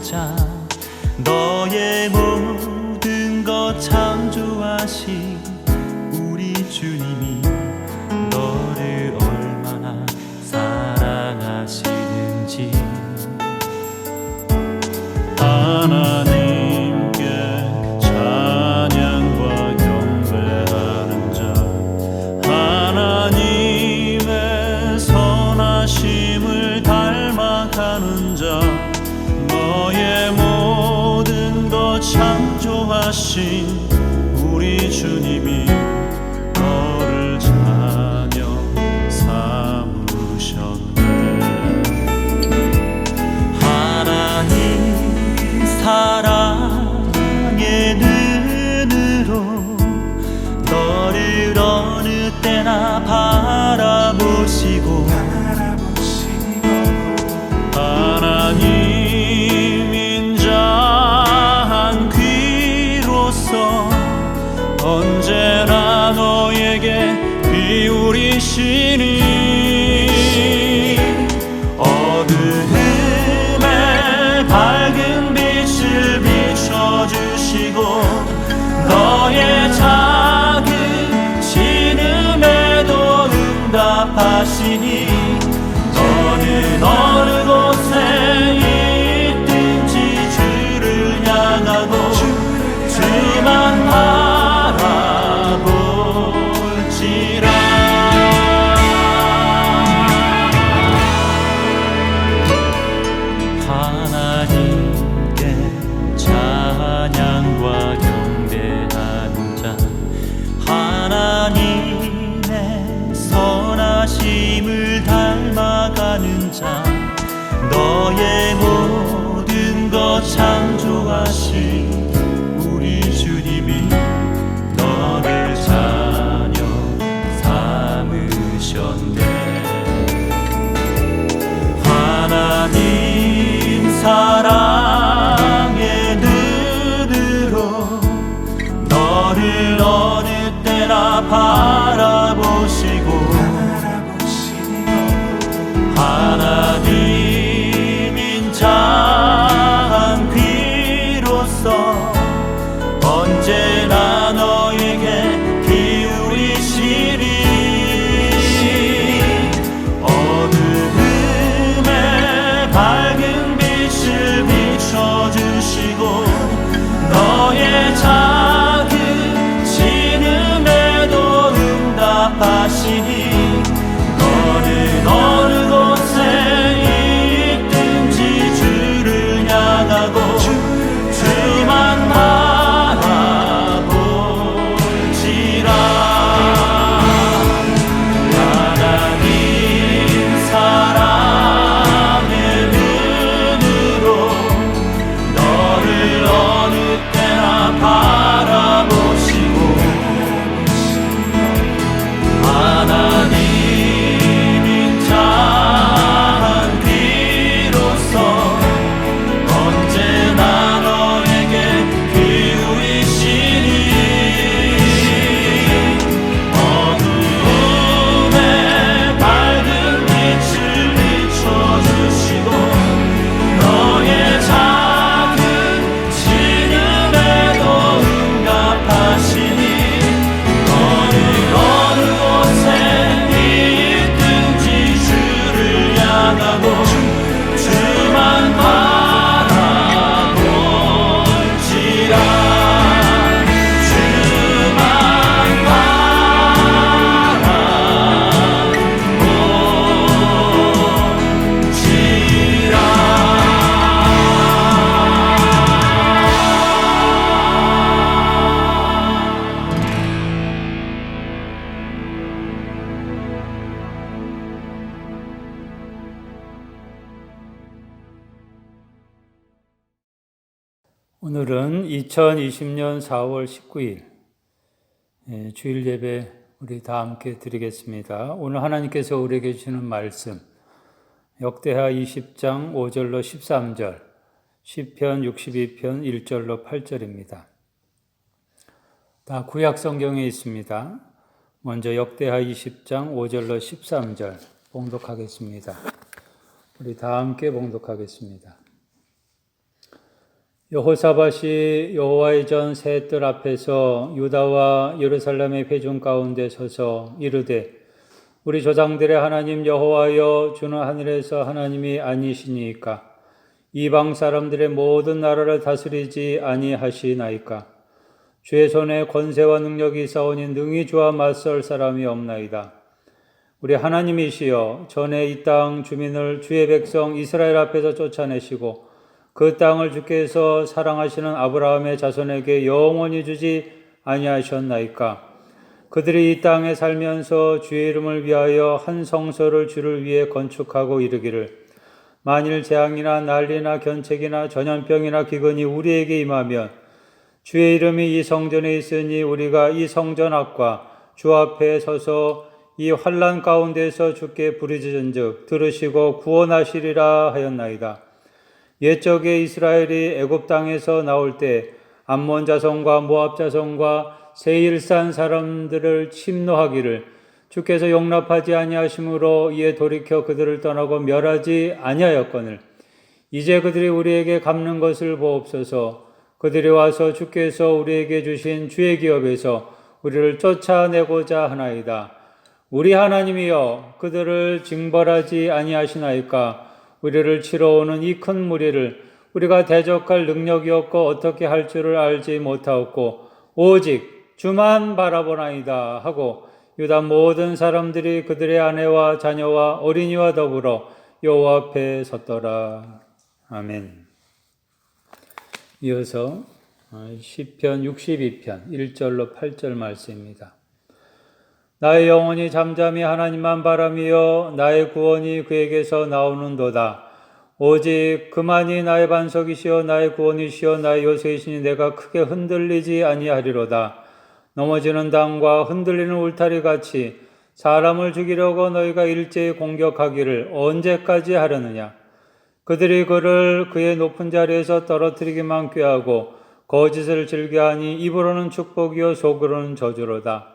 자 너의 모든 것 창조하신 우리 주님이 너를 얼마나 사랑하시는지 하나님께 찬양과 경배하는 자 하나님의 선하심을 닮아가는 자 너의 모든 것 창조하신 우리 주님이 너를 자녀 삼으셨네. 하나님 사랑의 눈으로 너를 어느 때나 바라보시고 하나님 인자한 귀로서 언제나 너에게 기울이시니 어두움에 밝은 빛을 비춰주시고 너의 작은 신음에도 응답하시니 어느 곳에 있든지 주를 향하고 주만 바라볼지라. 하나님께 찬양과 경배하는 자 하나님의 선하심을 닮아가는 자 너의 모든 것 창조하신 우리 주님이 너를 자녀 삼으셨네. 하나님 사랑의 눈으로 너를 어느 때나 바라보시고 하나님 인자한 귀로서 언제나 너에게 기울이시리 어두움에 밝은 빛을 비춰주시고 너의 작은 신음에도 응답하시니 어느 곳에 있든지 주를 향하고 주만 바라볼지라. 하나님 사랑의 눈으로 너를 어느 때나 바라보시고 하나님 인자한 귀로서 언제나 너에게 기울이시니 어두움에 밝은 빛을 비춰주시고 너의 작은 신음에도 응답하시니 어느 곳에 있든지 주를 향하고 주만 바라볼지라. 주만 바라볼지라. 오늘은 2020년 4월 19일 주일 예배 우리 다 함께 드리겠습니다. 오늘 하나님께서 우리에게 주시는 말씀 역대하 20장 5절로 13절, 시편 62편 1절로 8절입니다. 다 구약 성경에 있습니다. 먼저 역대하 20장 5절로 13절 봉독하겠습니다. 우리 다 함께 봉독하겠습니다. 여호사밧이 여호와의 전 새 뜰 앞에서 유다와 예루살렘의 회중 가운데 서서 이르되 우리 조상들의 하나님 여호와여 주는 하늘에서 하나님이 아니시니이까 이방 사람들의 모든 나라를 다스리지 아니하시나이까 주의 손에 권세와 능력이 있사오니 능히 주와 맞설 사람이 없나이다. 우리 하나님이시여 전에 이 땅 주민을 주의 백성 이스라엘 앞에서 쫓아내시고 그 땅을 주께서 사랑하시는 아브라함의 자손에게 영원히 주지 아니하셨나이까. 그들이 이 땅에 살면서 주의 이름을 위하여 한 성소를 주를 위해 건축하고 이르기를 만일 재앙이나 난리나 견책이나 전염병이나 기근이 우리에게 임하면 주의 이름이 이 성전에 있으니 우리가 이 성전 앞과 주 앞에 서서 이 환난 가운데서 주께 부르짖은즉 들으시고 구원하시리라 하였나이다. 옛적에 이스라엘이 애굽 땅에서 나올 때 암몬 자손과 모압 자손과 세일산 사람들을 침노하기를 주께서 용납하지 아니하심으로 이에 돌이켜 그들을 떠나고 멸하지 아니하였거늘 이제 그들이 우리에게 갚는 것을 보옵소서. 그들이 와서 주께서 우리에게 주신 주의 기업에서 우리를 쫓아내고자 하나이다. 우리 하나님이여 그들을 징벌하지 아니하시나이까. 우리를 치러 오는 이 큰 무리를 우리가 대적할 능력이 없고 어떻게 할 줄을 알지 못하였고 오직 주만 바라보나이다 하고 유다 모든 사람들이 그들의 아내와 자녀와 어린이와 더불어 여호와 앞에 섰더라. 아멘. 이어서 시편 62편 1절로 8절 말씀입니다. 나의 영혼이 잠잠히 하나님만 바라며 나의 구원이 그에게서 나오는도다. 오직 그만이 나의 반석이시여 나의 구원이시여 나의 요새이시니 내가 크게 흔들리지 아니하리로다. 넘어지는 당과 흔들리는 울타리같이 사람을 죽이려고 너희가 일제히 공격하기를 언제까지 하려느냐. 그들이 그를 그의 높은 자리에서 떨어뜨리기만 꾀하고 거짓을 즐겨하니 입으로는 축복이요 속으로는 저주로다.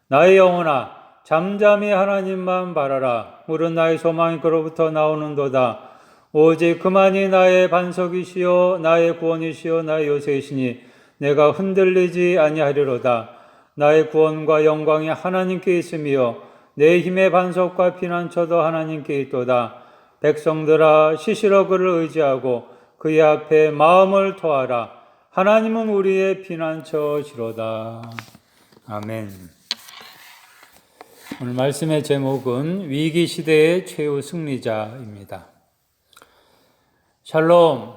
나의 영혼아 잠잠히 하나님만 바라라. 물은 나의 소망이 그로부터 나오는도다. 오직 그만이 나의 반석이시요 나의 구원이시요 나의 요새이시니 내가 흔들리지 아니하리로다. 나의 구원과 영광이 하나님께 있으며 내 힘의 반석과 피난처도 하나님께 있도다. 백성들아 시시러 그를 의지하고 그의 앞에 마음을 토하라. 하나님은 우리의 피난처시로다. 아멘. 오늘 말씀의 제목은 위기시대의 최후 승리자입니다. 샬롬.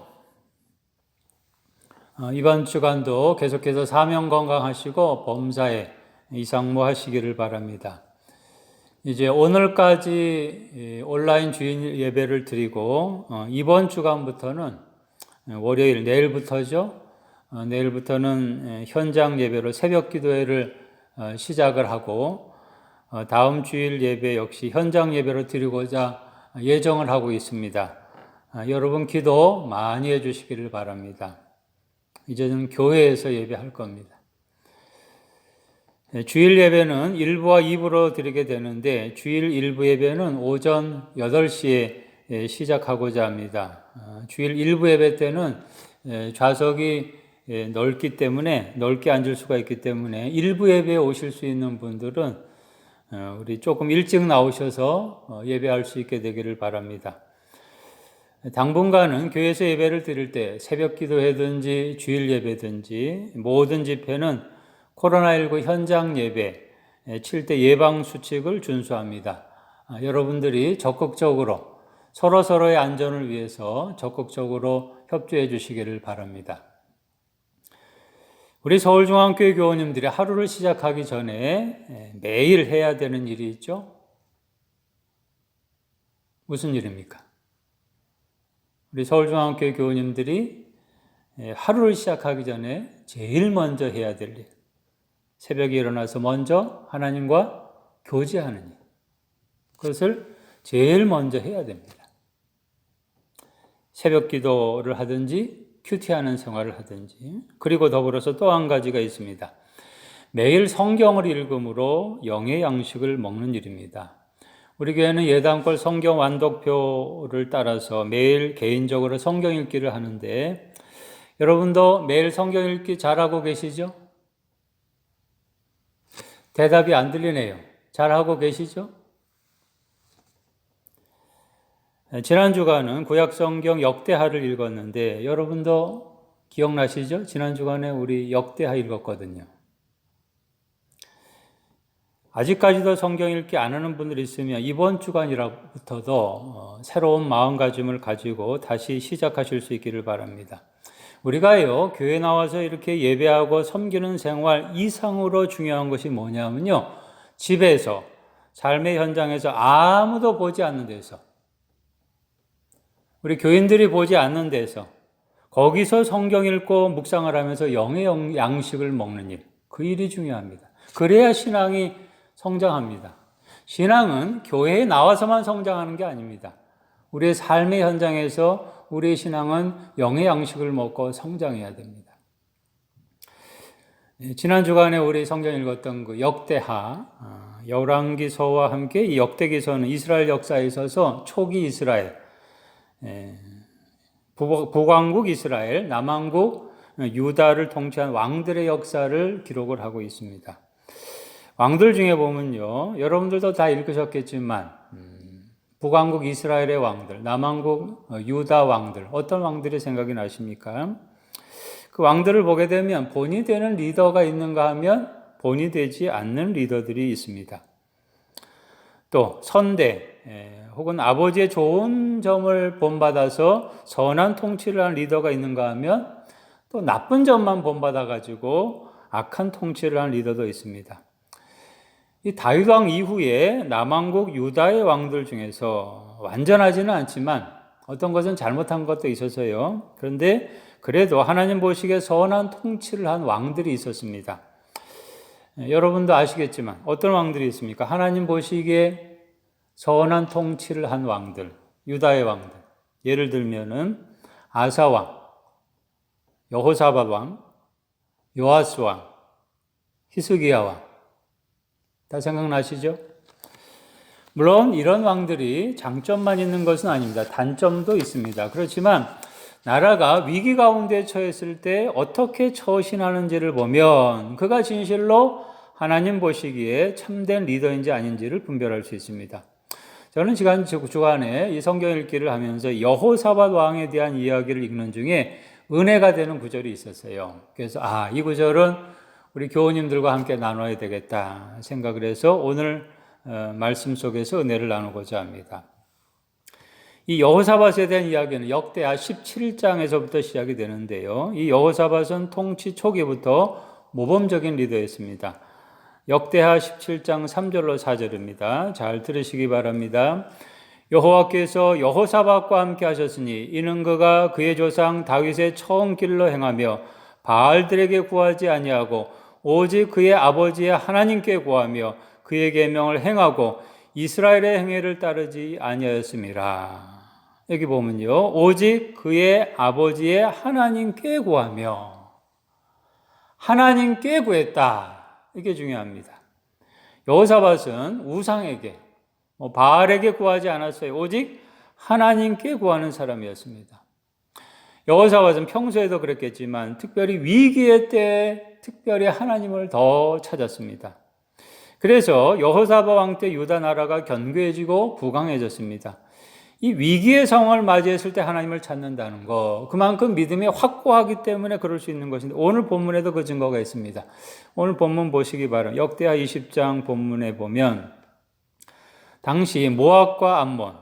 이번 주간도 계속해서 사명 건강하시고 범사에 이상무 하시기를 바랍니다. 이제 오늘까지 온라인 주일 예배를 드리고 이번 주간부터는 월요일 내일부터죠. 내일부터는 현장 예배로 새벽 기도회를 시작을 하고 다음 주일 예배 역시 현장 예배로 드리고자 예정을 하고 있습니다. 여러분 기도 많이 해주시기를 바랍니다. 이제는 교회에서 예배할 겁니다. 주일 예배는 1부와 2부로 드리게 되는데 주일 1부 예배는 오전 8시에 시작하고자 합니다. 주일 1부 예배 때는 좌석이 넓기 때문에 넓게 앉을 수가 있기 때문에 1부 예배에 오실 수 있는 분들은 우리 조금 일찍 나오셔서 예배할 수 있게 되기를 바랍니다. 당분간은 교회에서 예배를 드릴 때 새벽 기도회든지 주일 예배든지 모든 집회는 코로나19 현장 예배 7대 예방 수칙을 준수합니다. 여러분들이 적극적으로 서로서로의 안전을 위해서 적극적으로 협조해 주시기를 바랍니다. 우리 서울중앙교회 교우님들이 하루를 시작하기 전에 매일 해야 되는 일이 있죠? 무슨 일입니까? 우리 서울중앙교회 교우님들이 하루를 시작하기 전에 제일 먼저 해야 될 일, 새벽에 일어나서 먼저 하나님과 교제하는 일, 그것을 제일 먼저 해야 됩니다. 새벽 기도를 하든지 큐티하는 생활을 하든지. 그리고 더불어서 또 한 가지가 있습니다. 매일 성경을 읽음으로 영의 양식을 먹는 일입니다. 우리 교회는 예단골 성경 완독표를 따라서 매일 개인적으로 성경 읽기를 하는데 여러분도 매일 성경 읽기 잘하고 계시죠? 대답이 안 들리네요. 잘하고 계시죠? 지난 주간은 구약 성경 역대하를 읽었는데 여러분도 기억나시죠? 지난 주간에 우리 역대하 읽었거든요. 아직까지도 성경 읽기 안 하는 분들 있으면 이번 주간이라부터도 새로운 마음가짐을 가지고 다시 시작하실 수 있기를 바랍니다. 우리가요, 교회 나와서 이렇게 예배하고 섬기는 생활 이상으로 중요한 것이 뭐냐면요, 집에서, 삶의 현장에서 아무도 보지 않는 데서, 우리 교인들이 보지 않는 데서, 거기서 성경 읽고 묵상을 하면서 영의 양식을 먹는 일, 그 일이 중요합니다. 그래야 신앙이 성장합니다. 신앙은 교회에 나와서만 성장하는 게 아닙니다. 우리의 삶의 현장에서 우리의 신앙은 영의 양식을 먹고 성장해야 됩니다. 지난 주간에 우리 성경 읽었던 그 역대하, 열왕기서와 함께 이 역대기서는 이스라엘 역사에 있어서 초기 이스라엘, 북왕국 이스라엘, 남왕국 유다를 통치한 왕들의 역사를 기록을 하고 있습니다. 왕들 중에 보면요, 여러분들도 다 읽으셨겠지만 북왕국 이스라엘의 왕들, 남왕국 유다 왕들, 어떤 왕들이 생각이 나십니까? 그 왕들을 보게 되면 본이 되는 리더가 있는가 하면 본이 되지 않는 리더들이 있습니다. 또 선대 혹은 아버지의 좋은 점을 본받아서 선한 통치를 한 리더가 있는가 하면 또 나쁜 점만 본받아가지고 악한 통치를 한 리더도 있습니다. 이 다윗 왕 이후에 남왕국 유다의 왕들 중에서 완전하지는 않지만 어떤 것은 잘못한 것도 있어서요. 그런데 그래도 하나님 보시기에 선한 통치를 한 왕들이 있었습니다. 여러분도 아시겠지만 어떤 왕들이 있습니까? 하나님 보시기에 선한 통치를 한 왕들, 유다의 왕들. 예를 들면은 아사 왕, 여호사밧 왕, 요아스 왕, 히스기야 왕. 다 생각나시죠? 물론 이런 왕들이 장점만 있는 것은 아닙니다. 단점도 있습니다. 그렇지만 나라가 위기 가운데 처했을 때 어떻게 처신하는지를 보면 그가 진실로 하나님 보시기에 참된 리더인지 아닌지를 분별할 수 있습니다. 저는 지난 주간에 이 성경 읽기를 하면서 여호사밧 왕에 대한 이야기를 읽는 중에 은혜가 되는 구절이 있었어요. 그래서 이 구절은 우리 교우님들과 함께 나눠야 되겠다 생각을 해서 오늘 말씀 속에서 은혜를 나누고자 합니다. 이 여호사밧에 대한 이야기는 역대하 17장에서부터 시작이 되는데요. 이 여호사밧은 통치 초기부터 모범적인 리더였습니다. 역대하 17장 3절로 4절입니다. 잘 들으시기 바랍니다. 여호와께서 여호사밧과 함께 하셨으니 이는 그가 그의 조상 다윗의 처음 길로 행하며 바알들에게 구하지 아니하고 오직 그의 아버지의 하나님께 구하며 그의 계명을 행하고 이스라엘의 행위를 따르지 아니하였음이라. 여기 보면요, 오직 그의 아버지의 하나님께 구하며 하나님께 구했다. 이게 중요합니다. 여호사밧은 우상에게 바알에게 구하지 않았어요. 오직 하나님께 구하는 사람이었습니다. 여호사밧은 평소에도 그랬겠지만 특별히 위기의 때에 특별히 하나님을 더 찾았습니다. 그래서 여호사밧 왕 때 유다 나라가 견고해지고 부강해졌습니다. 이 위기의 상황을 맞이했을 때 하나님을 찾는다는 거, 그만큼 믿음이 확고하기 때문에 그럴 수 있는 것인데 오늘 본문에도 그 증거가 있습니다. 오늘 본문 보시기 바랍니다. 역대하 20장 본문에 보면 당시 모압과 암몬,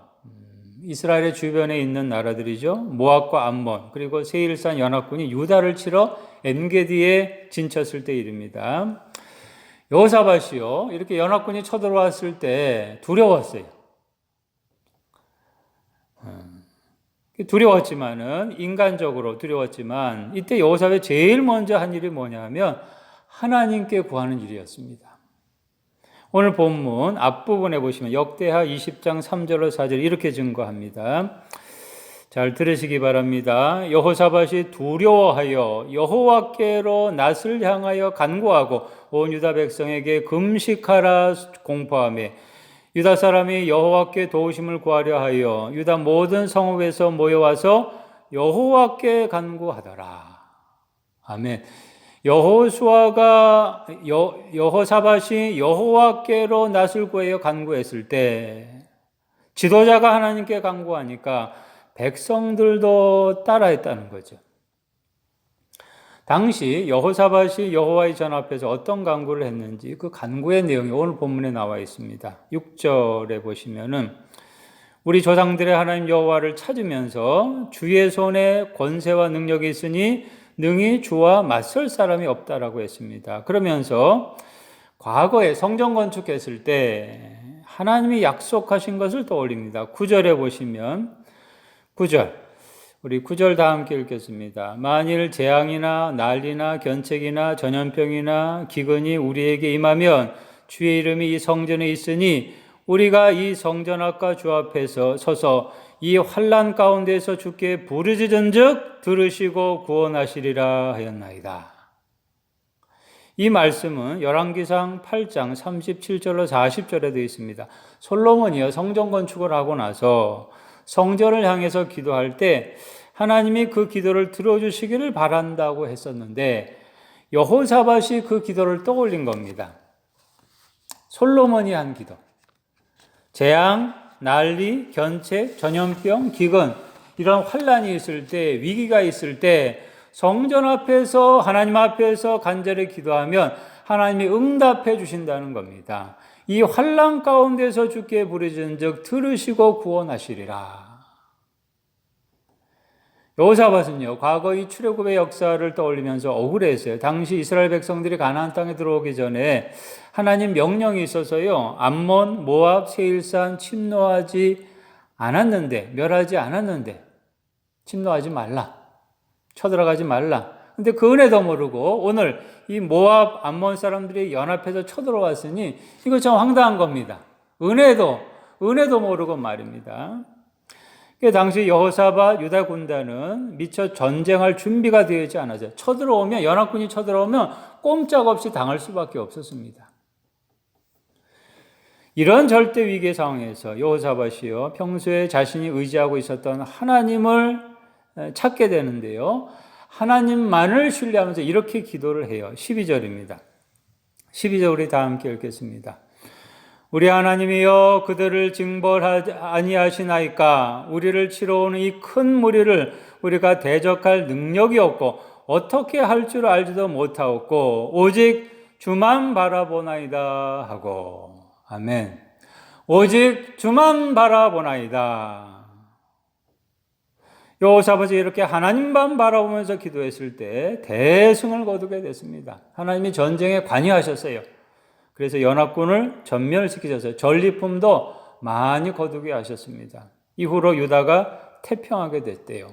이스라엘의 주변에 있는 나라들이죠. 모압과 암몬, 그리고 세일산 연합군이 유다를 치러 엔게디에 진쳤을 때 일입니다. 여호사밧이요, 이렇게 연합군이 쳐들어왔을 때 두려웠어요. 두려웠지만은, 인간적으로 두려웠지만, 이때 여호사밧이 제일 먼저 한 일이 뭐냐면 하나님께 구하는 일이었습니다. 오늘 본문 앞부분에 보시면 역대하 20장 3절로 4절 이렇게 증거합니다. 잘 들으시기 바랍니다. 여호사밧이 두려워하여 여호와께로 낯을 향하여 간구하고 온 유다 백성에게 금식하라 공포하며 유다 사람이 여호와께 도우심을 구하려 하여 유다 모든 성읍에서 모여와서 여호와께 간구하더라. 아멘. 여호사밧이 여호와께로 낯을 구하여 간구했을 때 지도자가 하나님께 간구하니까 백성들도 따라했다는 거죠. 당시 여호사밧이 여호와의 전 앞에서 어떤 간구를 했는지 그 간구의 내용이 오늘 본문에 나와 있습니다. 6절에 보시면은 우리 조상들의 하나님 여호와를 찾으면서 주의 손에 권세와 능력이 있으니 능히 주와 맞설 사람이 없다라고 했습니다. 그러면서 과거에 성전 건축했을 때 하나님이 약속하신 것을 떠올립니다. 9절에 보시면 9절 우리 9절 다 함께 읽겠습니다. 만일 재앙이나 난리나 견책이나 전염병이나 기근이 우리에게 임하면 주의 이름이 이 성전에 있으니 우리가 이 성전 앞과 주 앞에서 서서 이 환난 가운데서 주께 부르짖은즉 들으시고 구원하시리라 하였나이다. 이 말씀은 열왕기상 8장 37절로 40절에 되어 있습니다. 솔로몬이요 성전 건축을 하고 나서 성전을 향해서 기도할 때 하나님이 그 기도를 들어주시기를 바란다고 했었는데 여호사밧이 그 기도를 떠올린 겁니다. 솔로몬이 한 기도. 재앙, 난리, 견책, 전염병, 기근 이런 환난이 있을 때 위기가 있을 때 성전 앞에서 하나님 앞에서 간절히 기도하면 하나님이 응답해 주신다는 겁니다. 이 환난 가운데서 주께 부르짖은즉 들으시고 구원하시리라. 여호사밧은요 과거의 출애굽의 역사를 떠올리면서 억울했어요. 당시 이스라엘 백성들이 가나안 땅에 들어오기 전에 하나님 명령이 있어서요 암몬, 모압, 세일산 침노하지 않았는데 멸하지 않았는데 침노하지 말라, 쳐들어가지 말라. 근데 그 은혜도 모르고 오늘 이 모압, 암몬 사람들이 연합해서 쳐들어왔으니 이거 참 황당한 겁니다. 은혜도 모르고 말입니다. 당시 여호사밧 유다 군단은 미처 전쟁할 준비가 되어 있지 않았어요. 연합군이 쳐들어오면 꼼짝없이 당할 수밖에 없었습니다. 이런 절대 위기의 상황에서 여호사밧이요 평소에 자신이 의지하고 있었던 하나님을 찾게 되는데요. 하나님만을 신뢰하면서 이렇게 기도를 해요. 12절입니다. 12절 우리 다 함께 읽겠습니다. 우리 하나님이여 그들을 징벌하지 아니하시나이까. 우리를 치러 오는 이 큰 무리를 우리가 대적할 능력이 없고 어떻게 할 줄 알지도 못하옵고 오직 주만 바라보나이다 하고. 아멘. 오직 주만 바라보나이다. 여호사밧이 이렇게 하나님만 바라보면서 기도했을 때 대승을 거두게 됐습니다. 하나님이 전쟁에 관여하셨어요. 그래서 연합군을 전멸시키셔서 전리품도 많이 거두게 하셨습니다. 이후로 유다가 태평하게 됐대요.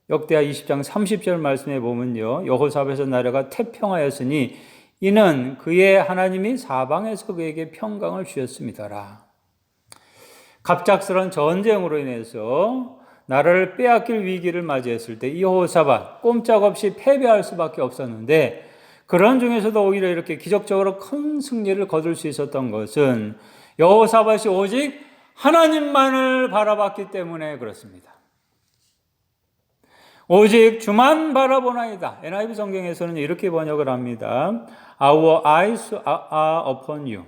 역대하 20장 30절 말씀에 보면요. 여호사밧의 나라가 태평하였으니 이는 그의 하나님이 사방에서 그에게 평강을 주셨음이더라. 갑작스러운 전쟁으로 인해서 나라를 빼앗길 위기를 맞이했을 때 여호사밧 꼼짝없이 패배할 수밖에 없었는데 그런 중에서도 오히려 이렇게 기적적으로 큰 승리를 거둘 수 있었던 것은 여호사밧이 오직 하나님만을 바라봤기 때문에 그렇습니다. 오직 주만 바라보나이다. NIV 성경에서는 이렇게 번역을 합니다. Our eyes are upon you.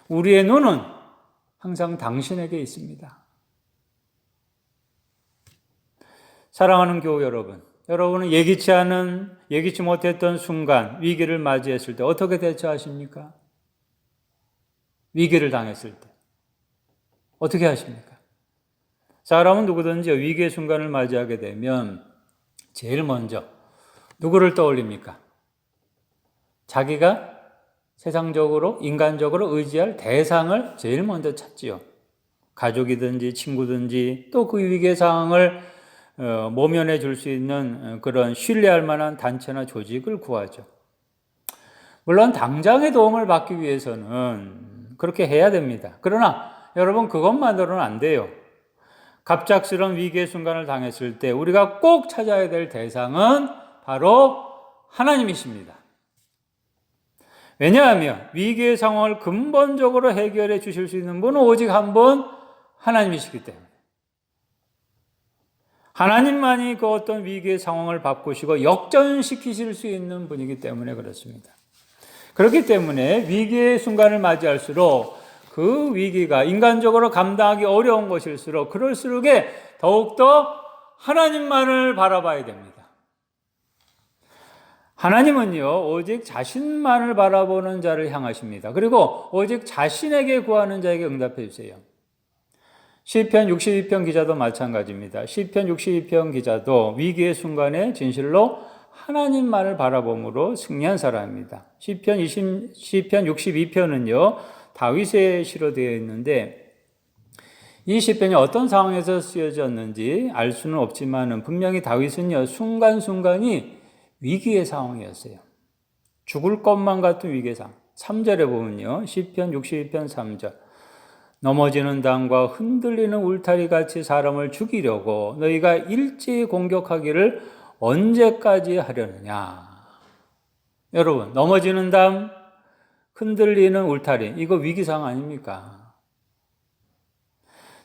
우리의 눈은 항상 당신에게 있습니다. 사랑하는 교우 여러분, 여러분은 예기치 못했던 순간 위기를 맞이했을 때 어떻게 대처하십니까? 위기를 당했을 때 어떻게 하십니까? 사람은 누구든지 위기의 순간을 맞이하게 되면 제일 먼저 누구를 떠올립니까? 자기가 세상적으로, 인간적으로 의지할 대상을 제일 먼저 찾지요. 가족이든지 친구든지 또 그 위기의 상황을 모면해 줄 수 있는 그런 신뢰할 만한 단체나 조직을 구하죠. 물론 당장의 도움을 받기 위해서는 그렇게 해야 됩니다. 그러나 여러분 그것만으로는 안 돼요. 갑작스러운 위기의 순간을 당했을 때 우리가 꼭 찾아야 될 대상은 바로 하나님이십니다. 왜냐하면 위기의 상황을 근본적으로 해결해 주실 수 있는 분은 오직 한 분 하나님이시기 때문에. 하나님만이 그 어떤 위기의 상황을 바꾸시고 역전시키실 수 있는 분이기 때문에 그렇습니다. 그렇기 때문에 위기의 순간을 맞이할수록 그 위기가 인간적으로 감당하기 어려운 것일수록 그럴수록에 더욱더 하나님만을 바라봐야 됩니다. 하나님은요, 오직 자신만을 바라보는 자를 향하십니다. 그리고 오직 자신에게 구하는 자에게 응답해 주세요. 시편 62편 기자도 마찬가지입니다. 시편 62편 기자도 위기의 순간에 진실로 하나님만을 바라봄으로 승리한 사람입니다. 시편 62편은요, 다윗의 시로 되어 있는데 이 시편이 어떤 상황에서 쓰여졌는지 알 수는 없지만 분명히 다윗은요, 순간순간이 위기의 상황이었어요. 죽을 것만 같은 위기의 상황. 3절에 보면요, 시편 62편 3절. 넘어지는 담과 흔들리는 울타리 같이 사람을 죽이려고 너희가 일제히 공격하기를 언제까지 하려느냐. 여러분, 넘어지는 담, 흔들리는 울타리, 이거 위기상 아닙니까?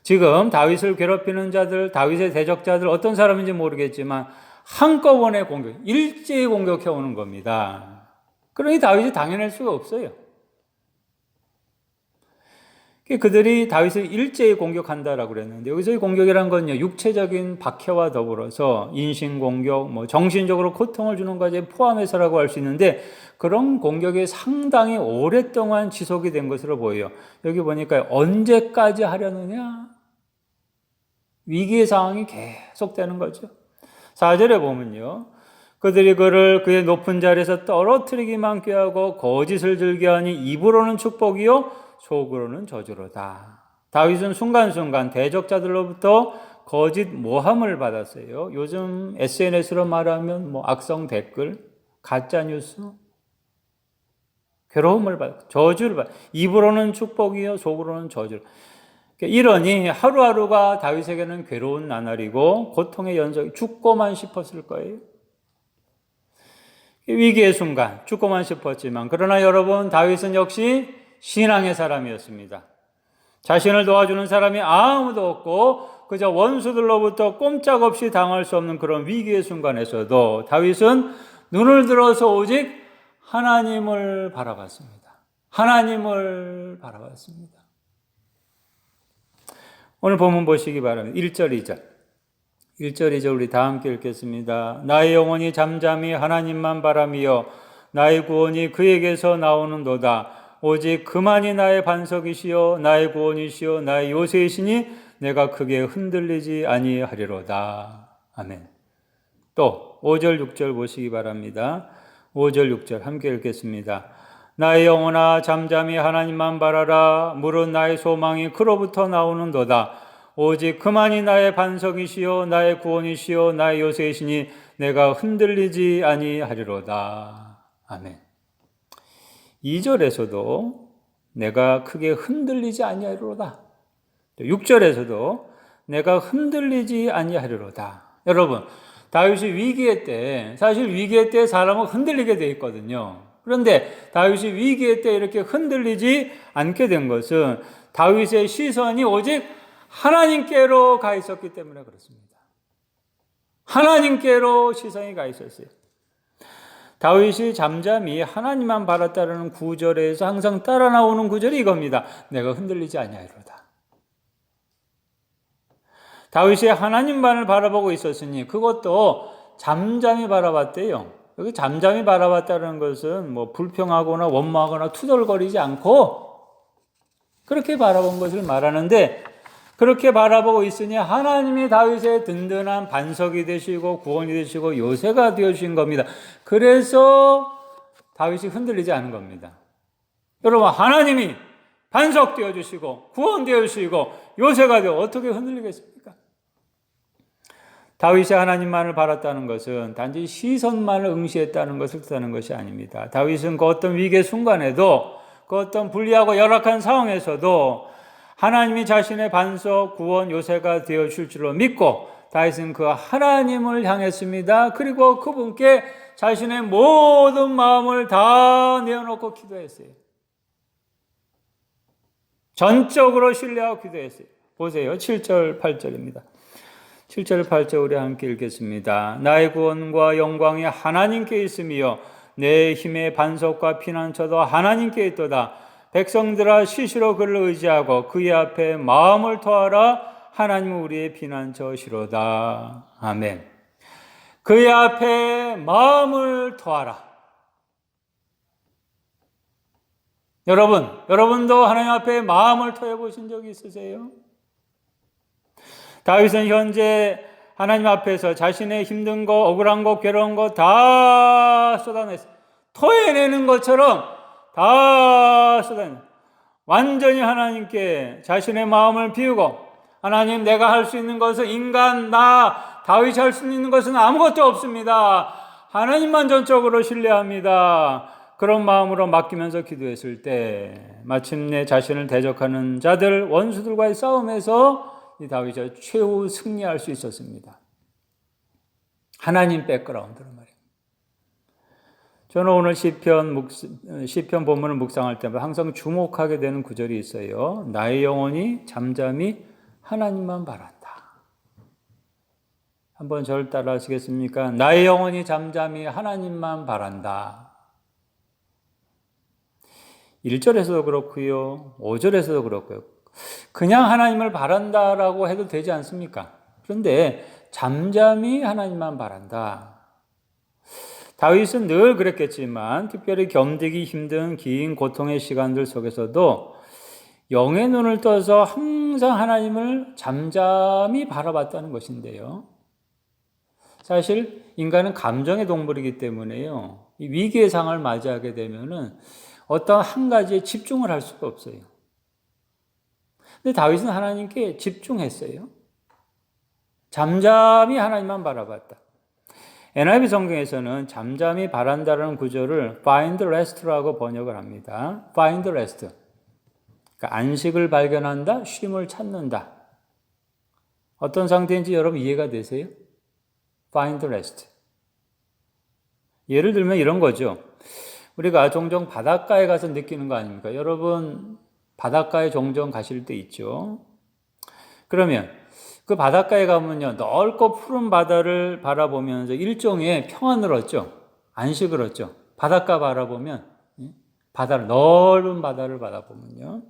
지금 다윗을 괴롭히는 자들, 다윗의 대적자들 어떤 사람인지 모르겠지만 한꺼번에 공격, 일제히 공격해 오는 겁니다. 그러니 다윗이 당연할 수가 없어요. 그들이 다윗을 일제히 공격한다라고 그랬는데 여기서의 공격이라는 건요, 육체적인 박해와 더불어서 인신공격, 정신적으로 고통을 주는 것까지 포함해서라고 할 수 있는데 그런 공격이 상당히 오랫동안 지속이 된 것으로 보여요. 여기 보니까 언제까지 하려느냐? 위기의 상황이 계속되는 거죠. 4절에 보면요, 그들이 그를 그의 높은 자리에서 떨어뜨리기만 꾀하고 거짓을 즐겨하니 입으로는 축복이요 속으로는 저주로다. 다윗은 순간순간 대적자들로부터 거짓 모함을 받았어요. 요즘 SNS로 말하면 악성 댓글, 가짜 뉴스, 괴로움을 받았고 저주를 받았고 입으로는 축복이요 속으로는 저주. 이러니 하루하루가 다윗에게는 괴로운 나날이고 고통의 연속이 죽고만 싶었을 거예요. 위기의 순간 죽고만 싶었지만 그러나 여러분, 다윗은 역시 신앙의 사람이었습니다. 자신을 도와주는 사람이 아무도 없고 그저 원수들로부터 꼼짝없이 당할 수 없는 그런 위기의 순간에서도 다윗은 눈을 들어서 오직 하나님을 바라봤습니다. 하나님을 바라봤습니다. 오늘 본문 보시기 바랍니다. 1절, 2절. 1절, 2절 우리 다 함께 읽겠습니다. 나의 영혼이 잠잠히 하나님만 바라며 나의 구원이 그에게서 나오는도다. 오직 그만이 나의 반석이시요 나의 구원이시요 나의 요새이시니 내가 크게 흔들리지 아니하리로다. 아멘. 또 5절 6절 보시기 바랍니다. 5절 6절 함께 읽겠습니다. 나의 영혼아 잠잠히 하나님만 바라라. 물은 나의 소망이 그로부터 나오는도다. 오직 그만이 나의 반석이시요 나의 구원이시요 나의 요새이시니 내가 흔들리지 아니하리로다. 아멘. 2절에서도 내가 크게 흔들리지 아니하리로다. 6절에서도 내가 흔들리지 아니하리로다. 여러분, 다윗이 위기의 때, 사실 위기의 때 사람은 흔들리게 돼 있거든요. 그런데 다윗이 위기의 때 이렇게 흔들리지 않게 된 것은 다윗의 시선이 오직 하나님께로 가 있었기 때문에 그렇습니다. 하나님께로 시선이 가 있었어요. 다윗이 잠잠히 하나님만 바랐다는 구절에서 항상 따라 나오는 구절이 이겁니다. 내가 흔들리지 아니하리로다. 다윗이 하나님만을 바라보고 있었으니 그것도 잠잠히 바라봤대요. 여기 잠잠히 바라봤다는 것은 불평하거나 원망하거나 투덜거리지 않고 그렇게 바라본 것을 말하는데 그렇게 바라보고 있으니 하나님이 다윗의 든든한 반석이 되시고 구원이 되시고 요새가 되어주신 겁니다. 그래서 다윗이 흔들리지 않은 겁니다. 여러분, 하나님이 반석 되어주시고 구원 되어주시고 요새가 되어 어떻게 흔들리겠습니까? 다윗이 하나님만을 바랐다는 것은 단지 시선만을 응시했다는 것을 뜻하는 것이 아닙니다. 다윗은 그 어떤 위기의 순간에도 그 어떤 불리하고 열악한 상황에서도 하나님이 자신의 반석, 구원, 요새가 되어줄 줄로 믿고 다윗은 그 하나님을 향했습니다. 그리고 그분께 자신의 모든 마음을 다 내어놓고 기도했어요. 전적으로 신뢰하고 기도했어요. 보세요. 7절, 8절입니다. 7절 8절 우리 함께 읽겠습니다. 나의 구원과 영광이 하나님께 있으며 내 힘의 반석과 피난처도 하나님께 있도다. 백성들아 시시로 그를 의지하고 그의 앞에 마음을 토하라. 하나님은 우리의 피난처시로다. 아멘. 그의 앞에 마음을 토하라. 여러분도 하나님 앞에 마음을 토해 보신 적이 있으세요? 다윗은 현재 하나님 앞에서 자신의 힘든 거, 억울한 거, 괴로운 거 다 쏟아냈어요. 토해내는 것처럼 다 쏟아냈어요. 완전히 하나님께 자신의 마음을 비우고, 하나님, 내가 할 수 있는 것은 인간, 다윗이 할 수 있는 것은 아무것도 없습니다. 하나님만 전적으로 신뢰합니다. 그런 마음으로 맡기면서 기도했을 때 마침내 자신을 대적하는 자들, 원수들과의 싸움에서 이 다윗이 최후 승리할 수 있었습니다. 하나님 백그라운드로 말입니다. 저는 오늘 시편 본문을 묵상할 때마다 항상 주목하게 되는 구절이 있어요. 나의 영혼이 잠잠히 하나님만 바란다. 한번 저를 따라 하시겠습니까? 나의 영혼이 잠잠히 하나님만 바란다. 1절에서도 그렇고요. 5절에서도 그렇고요. 그냥 하나님을 바란다라고 해도 되지 않습니까? 그런데 잠잠히 하나님만 바란다. 다윗은 늘 그랬겠지만 특별히 견디기 힘든 긴 고통의 시간들 속에서도 영의 눈을 떠서 항상 하나님을 잠잠히 바라봤다는 것인데요. 사실 인간은 감정의 동물이기 때문에요. 이 위기의 상황을 맞이하게 되면은 어떤 한 가지에 집중을 할 수가 없어요. 근데 다윗은 하나님께 집중했어요. 잠잠히 하나님만 바라봤다. NIV 성경에서는 잠잠히 바란다라는 구절을 find rest라고 번역을 합니다. find rest. 그러니까 안식을 발견한다, 쉼을 찾는다. 어떤 상태인지 여러분 이해가 되세요? find rest. 예를 들면 이런 거죠. 우리가 종종 바닷가에 가서 느끼는 거 아닙니까? 여러분 바닷가에 종종 가실 때 있죠. 그러면 그 바닷가에 가면요, 넓고 푸른 바다를 바라보면서 일종의 평안을 얻죠. 안식을 얻죠. 바닷가 바라보면, 넓은 바다를 바라보면요,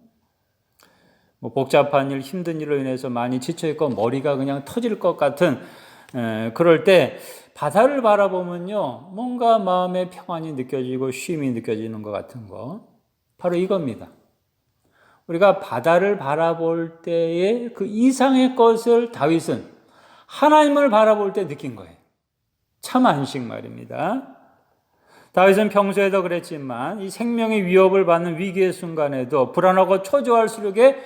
뭐 복잡한 일, 힘든 일로 인해서 많이 지쳐있고 머리가 그냥 터질 것 같은, 그럴 때 바다를 바라보면요, 뭔가 마음의 평안이 느껴지고 쉼이 느껴지는 것 같은 거, 바로 이겁니다. 우리가 바다를 바라볼 때의 그 이상의 것을 다윗은 하나님을 바라볼 때 느낀 거예요. 참 안식 말입니다. 다윗은 평소에도 그랬지만 이 생명의 위협을 받는 위기의 순간에도 불안하고 초조할수록에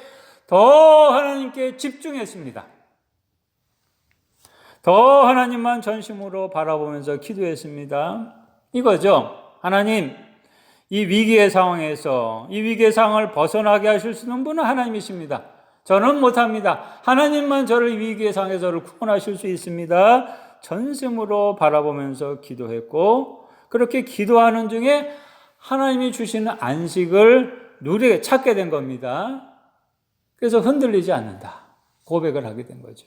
더 하나님께 집중했습니다. 더 하나님만 전심으로 바라보면서 기도했습니다. 이거죠. 하나님, 이 위기의 상황에서 이 위기의 상황을 벗어나게 하실 수 있는 분은 하나님이십니다. 저는 못합니다. 하나님만 저를 위기의 상황에서 저를 구원하실 수 있습니다. 전심으로 바라보면서 기도했고, 그렇게 기도하는 중에 하나님이 주시는 안식을 누리게 찾게 된 겁니다. 그래서 흔들리지 않는다. 고백을 하게 된 거죠.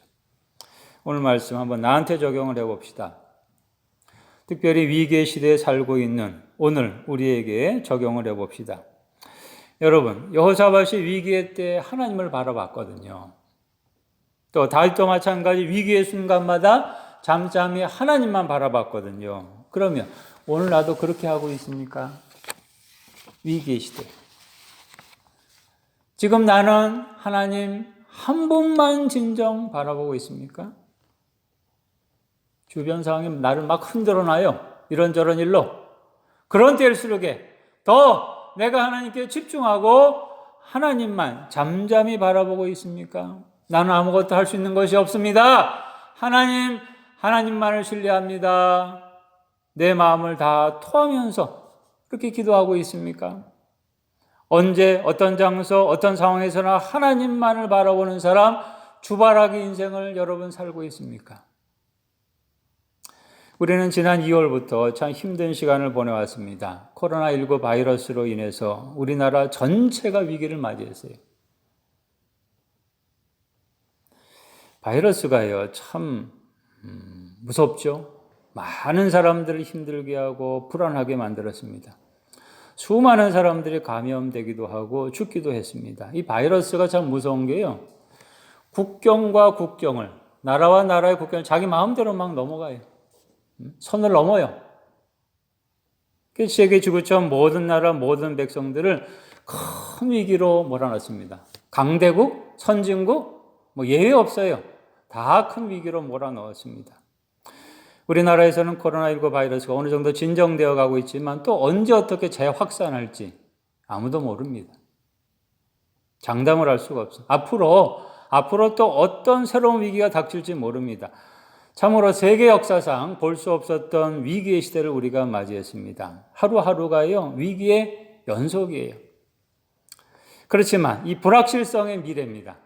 오늘 말씀 한번 나한테 적용을 해봅시다. 특별히 위기의 시대에 살고 있는 오늘 우리에게 적용을 해봅시다. 여러분, 여호사밧이 위기의 때 하나님을 바라봤거든요. 또 다윗도 마찬가지 위기의 순간마다 잠잠히 하나님만 바라봤거든요. 그러면 오늘 나도 그렇게 하고 있습니까? 위기의 시대. 지금 나는 하나님 한 분만 진정 바라보고 있습니까? 주변 상황이 나를 막 흔들어 놔요. 이런저런 일로. 그런 때일수록에 더 내가 하나님께 집중하고 하나님만 잠잠히 바라보고 있습니까? 나는 아무것도 할 수 있는 것이 없습니다. 하나님만을 신뢰합니다. 내 마음을 다 토하면서 그렇게 기도하고 있습니까? 언제, 어떤 장소, 어떤 상황에서나 하나님만을 바라보는 사람, 주바라기 인생을 여러분 살고 있습니까? 우리는 지난 2월부터 참 힘든 시간을 보내왔습니다. 코로나19 바이러스로 인해서 우리나라 전체가 위기를 맞이했어요. 바이러스가요, 참 무섭죠. 많은 사람들을 힘들게 하고 불안하게 만들었습니다. 수많은 사람들이 감염되기도 하고 죽기도 했습니다. 이 바이러스가 참 무서운 게요, 국경과 국경을, 나라와 나라의 국경을 자기 마음대로 막 넘어가요. 선을 넘어요. 세계 지구촌 모든 나라 모든 백성들을 큰 위기로 몰아넣습니다. 강대국, 선진국 예외 없어요. 다 큰 위기로 몰아넣었습니다. 우리나라에서는 코로나19 바이러스가 어느 정도 진정되어 가고 있지만 또 언제 어떻게 재확산할지 아무도 모릅니다. 장담을 할 수가 없어요. 앞으로 또 어떤 새로운 위기가 닥칠지 모릅니다. 참으로 세계 역사상 볼 수 없었던 위기의 시대를 우리가 맞이했습니다. 하루하루가요, 위기의 연속이에요. 그렇지만 이 불확실성의 미래입니다.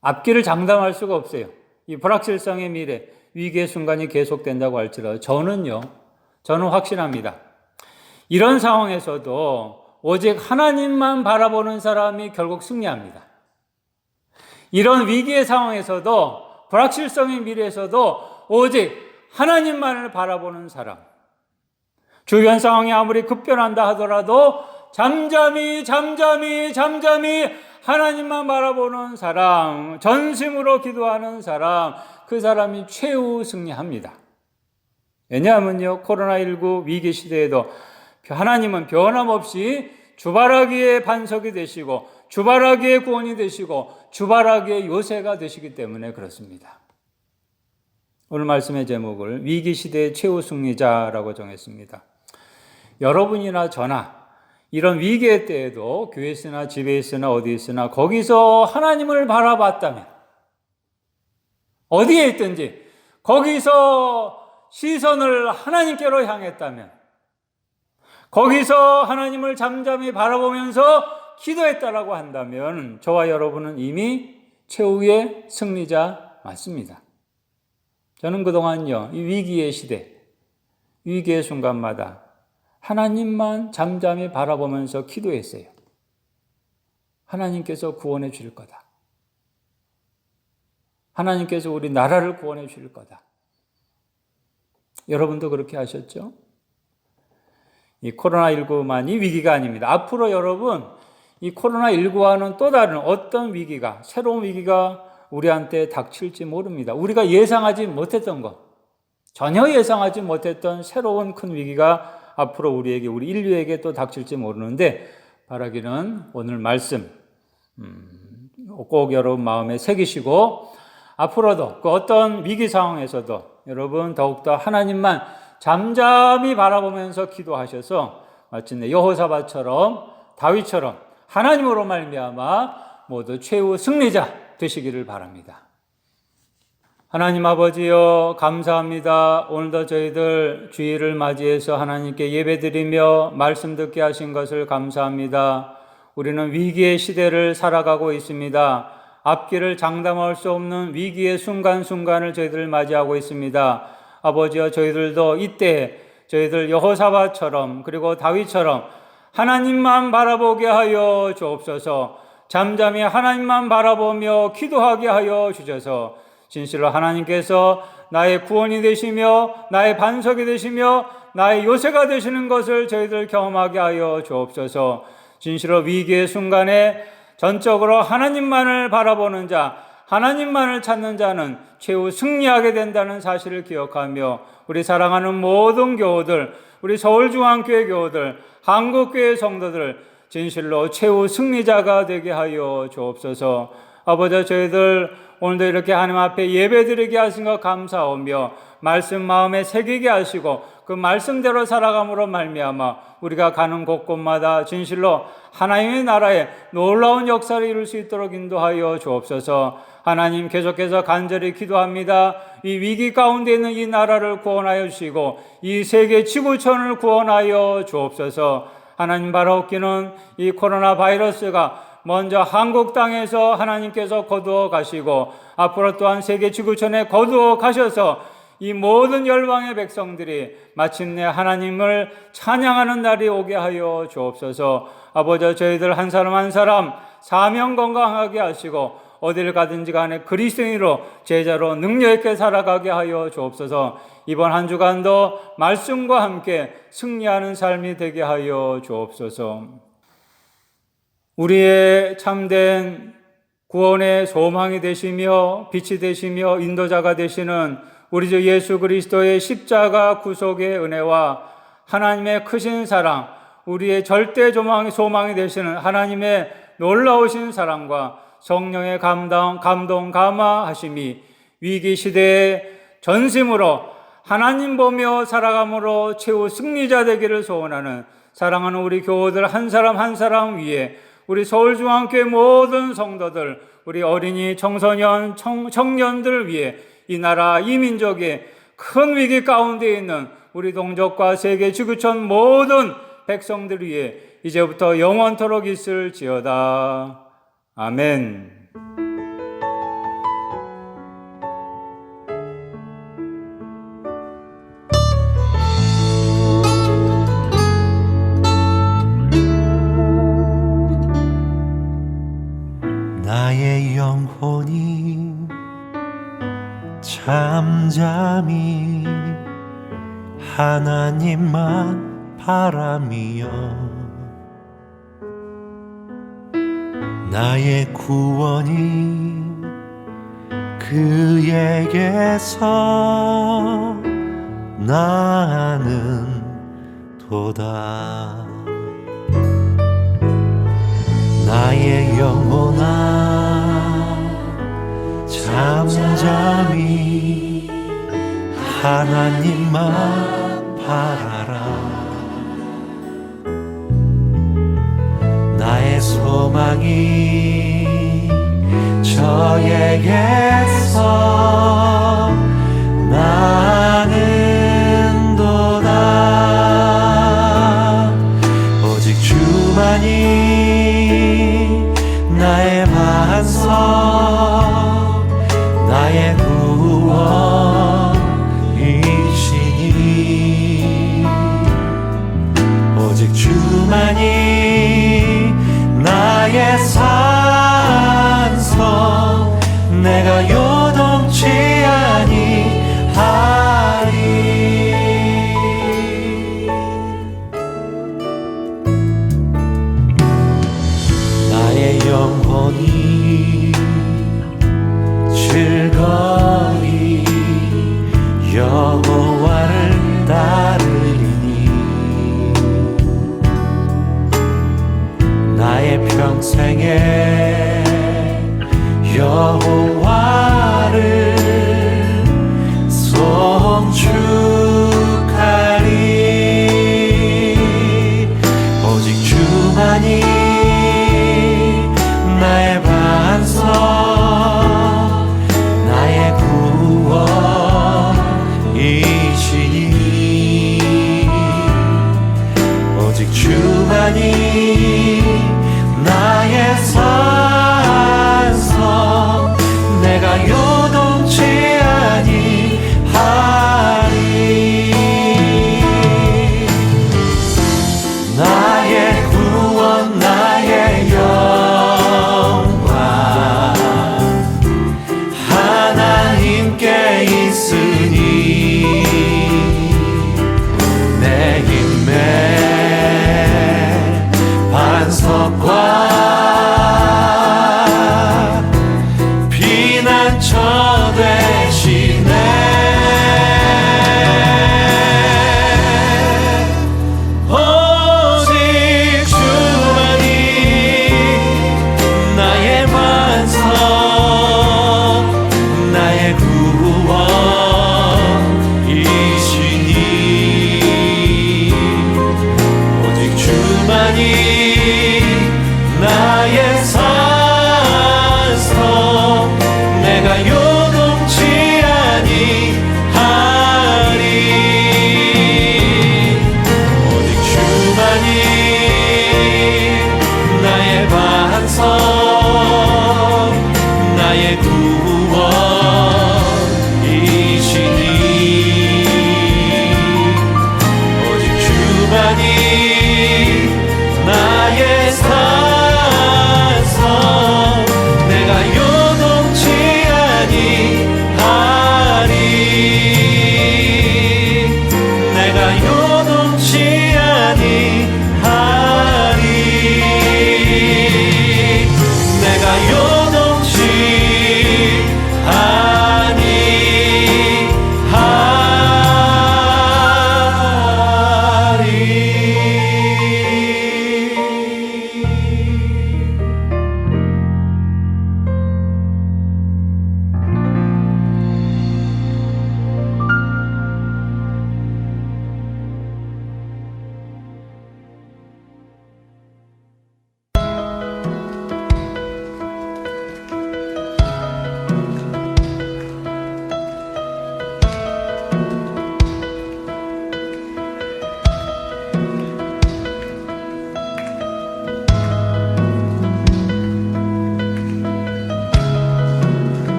앞길을 장담할 수가 없어요. 이 불확실성의 미래, 위기의 순간이 계속된다고 할지라도 저는 확신합니다. 이런 상황에서도 오직 하나님만 바라보는 사람이 결국 승리합니다. 이런 위기의 상황에서도, 불확실성의 미래에서도 오직 하나님만을 바라보는 사람, 주변 상황이 아무리 급변한다 하더라도 잠잠히 하나님만 바라보는 사람, 전심으로 기도하는 사람, 그 사람이 최후 승리합니다. 왜냐하면요, 코로나19 위기 시대에도 하나님은 변함없이 주바라기의 반석이 되시고 주바라기의 구원이 되시고 주바라기의 요새가 되시기 때문에 그렇습니다. 오늘 말씀의 제목을 위기 시대의 최후 승리자라고 정했습니다. 여러분이나 저나 이런 위기의 때에도 교회에 있으나 집에 있으나 어디 있으나 거기서 하나님을 바라봤다면, 어디에 있든지 거기서 시선을 하나님께로 향했다면, 거기서 하나님을 잠잠히 바라보면서 기도했다라고 한다면 저와 여러분은 이미 최후의 승리자 맞습니다. 저는 그동안요, 이 위기의 시대, 위기의 순간마다 하나님만 잠잠히 바라보면서 기도했어요. 하나님께서 구원해 주실 거다. 하나님께서 우리 나라를 구원해 주실 거다. 여러분도 그렇게 하셨죠? 이 코로나19만이 위기가 아닙니다. 앞으로 여러분, 이 코로나19와는 또 다른 어떤 위기가, 새로운 위기가 우리한테 닥칠지 모릅니다. 우리가 예상하지 못했던 것, 전혀 예상하지 못했던 새로운 큰 위기가 앞으로 우리에게, 우리 인류에게 또 닥칠지 모르는데, 바라기는 오늘 말씀 꼭 여러분 마음에 새기시고 앞으로도 그 어떤 위기 상황에서도 여러분 더욱더 하나님만 잠잠히 바라보면서 기도하셔서 마침내 여호사밧처럼, 다윗처럼 하나님으로 말미암아 모두 최후 승리자 되시기를 바랍니다. 하나님 아버지여, 감사합니다. 오늘도 저희들 주일을 맞이해서 하나님께 예배드리며 말씀 듣게 하신 것을 감사합니다. 우리는 위기의 시대를 살아가고 있습니다. 앞길을 장담할 수 없는 위기의 순간순간을 저희들 맞이하고 있습니다. 아버지여, 저희들도 이때 저희들 여호사밧처럼 그리고 다윗처럼 하나님만 바라보게 하여 주옵소서. 잠잠히 하나님만 바라보며 기도하게 하여 주셔서 진실로 하나님께서 나의 구원이 되시며 나의 반석이 되시며 나의 요새가 되시는 것을 저희들 경험하게 하여 주옵소서. 진실로 위기의 순간에 전적으로 하나님만을 바라보는 자, 하나님만을 찾는 자는 최후 승리하게 된다는 사실을 기억하며 우리 사랑하는 모든 교우들, 우리 서울중앙교회 교우들, 한국교회 성도들 진실로 최후 승리자가 되게 하여 주옵소서. 아버지, 저희들 오늘도 이렇게 하나님 앞에 예배드리게 하신 것 감사하며 말씀 마음에 새기게 하시고 그 말씀대로 살아감으로 말미암아 우리가 가는 곳곳마다 진실로 하나님의 나라에 놀라운 역사를 이룰 수 있도록 인도하여 주옵소서. 하나님, 계속해서 간절히 기도합니다. 이 위기 가운데 있는 이 나라를 구원하여 주시고 이 세계 지구촌을 구원하여 주옵소서. 하나님, 바라옵기는 이 코로나 바이러스가 먼저 한국 땅에서 하나님께서 거두어 가시고 앞으로 또한 세계 지구촌에 거두어 가셔서 이 모든 열방의 백성들이 마침내 하나님을 찬양하는 날이 오게 하여 주옵소서. 아버지, 저희들 한 사람 한 사람 사명 건강하게 하시고 어디를 가든지 간에 그리스도인으로 제자로 능력 있게 살아가게 하여 주옵소서. 이번 한 주간도 말씀과 함께 승리하는 삶이 되게 하여 주옵소서. 우리의 참된 구원의 소망이 되시며 빛이 되시며 인도자가 되시는 우리 주 예수 그리스도의 십자가 구속의 은혜와 하나님의 크신 사랑, 우리의 절대 소망이 되시는 하나님의 놀라우신 사랑과 성령의 감동, 감화하심이 위기 시대에 전심으로 하나님 보며 살아감으로 최후 승리자 되기를 소원하는 사랑하는 우리 교우들 한 사람 한 사람 위에 우리 서울중앙교회 모든 성도들, 우리 어린이, 청소년, 청년들 위해 이 나라, 이 민족의 큰 위기 가운데 있는 우리 동족과 세계 지구촌 모든 백성들 위해 이제부터 영원토록 있을지어다. 아멘. 나의 영혼이 잠잠히 하나님만 바라며 나의 구원이 그에게서 나는 도다. 나의 영혼아 잠잠히 하나님만 바라라. 나의 소망이 저에게서 나는 도다. 오직 주만이 나의 반석, 나의 구원이시니 오직 주만이 나의 산성, 내가 요동치 아니하리. 나의 영혼이 즐거이 여호와를 따르리니 나의 평생에 여호와를 송축하리. 오직 주만이 나의 반석, 나의 구원이시니 오직 주만이 나의 산성, 내가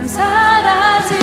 사라지